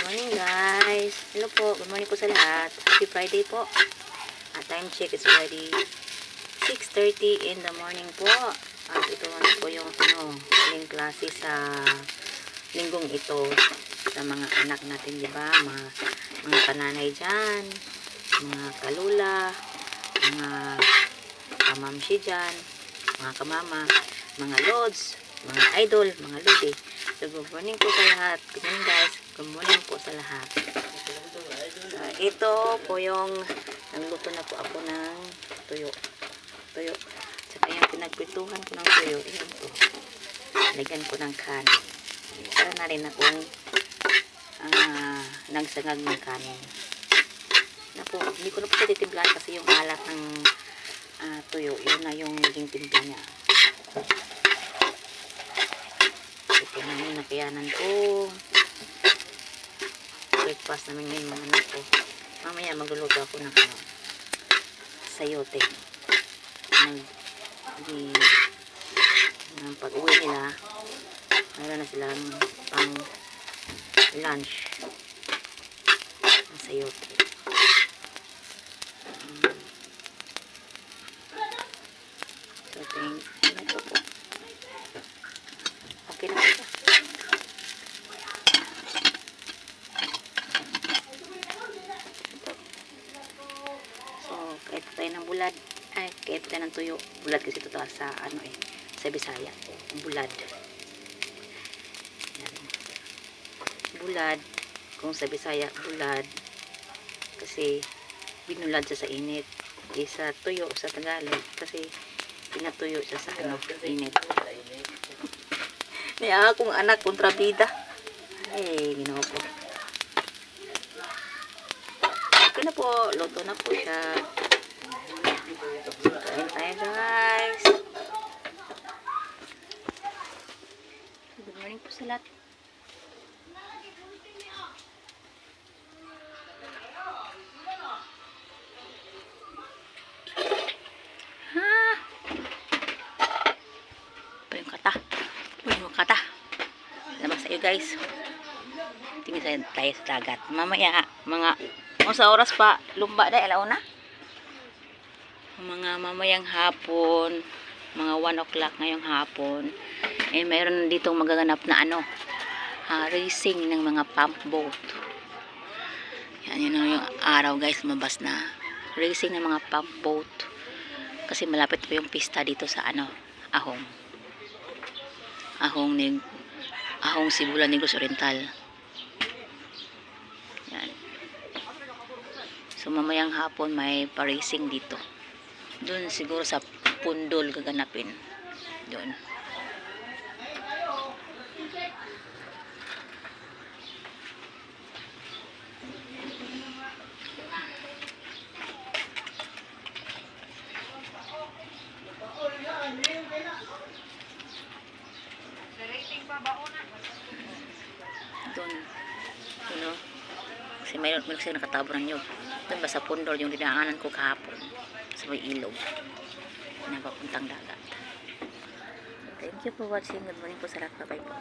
morning guys. Hello po. Good morning po sa lahat. Happy Friday po. Time check is already 6:30 in the morning po. At ito naman po yung huling klase sa linggong ito sa mga anak natin, di ba? Mga kananay dyan, mga kalula, mga kamamsi dyan, mga kamama, mga lods, mga idol, mga lodi. So, good morning po sa lahat. Good morning guys. Good morning po sa lahat. Ito po yung nagluto na po ako ng tuyo. Saka yung pinagprituhan ko ng tuyo. Ayan po. Lagyan ko ng kanin. Para na rin akong nagsangag ng kanin. Na po, hindi ko na po titimplahan kasi yung alat ng tuyo. Yun na yung naging timpla niya. Ito na yung nakayanan ko. Breakfast namin ngayon mga anak ko. Mamaya magluluto ako ng sayote. Pag uwi nila, mayroon na silang pang lunch ng sayote. So, ito po. Okay na ito. Kahit tayo ng bulad, kahit tayo ng tuyo, bulad kasi ito sa sa Bisaya, bulad. Yan. Bulad, kung sa Bisaya, bulad, kasi binulad siya sa init. Sa tuyo sa Tagalog, kasi pinatuyo siya sa init. Niya akong anak kontrabida. Ginawa po. Okay na po, luto na po siya. Kain tayo guys. Good morning po sa lahat. Pa yung kata. Yung kata. Labas tayo guys. Tingin tayo sa dagat. Mamaya sa oras pa lumba na alauna. Mga mamayang hapon, mga 1 o'clock ngayong hapon, mayroon dito magaganap na racing ng mga pump boat. Yan, yun yung araw guys, mabas na. Racing ng mga pump boat. Kasi malapit po yung pista dito sa Ahong. Ahong Sibulan, Negros Oriental. Yan. So mamayang hapon may pa-racing dito. Doon siguro sa Pundol gaganapin. Doon. Doon. Kasi mayroon kasi nakatabor ng nyug. Doon ba sa Pundol yung dinaanan ko kahapon. Sa may ilog na papuntang dagat. Thank you for watching. Good morning po sa lahat. Bye bye po.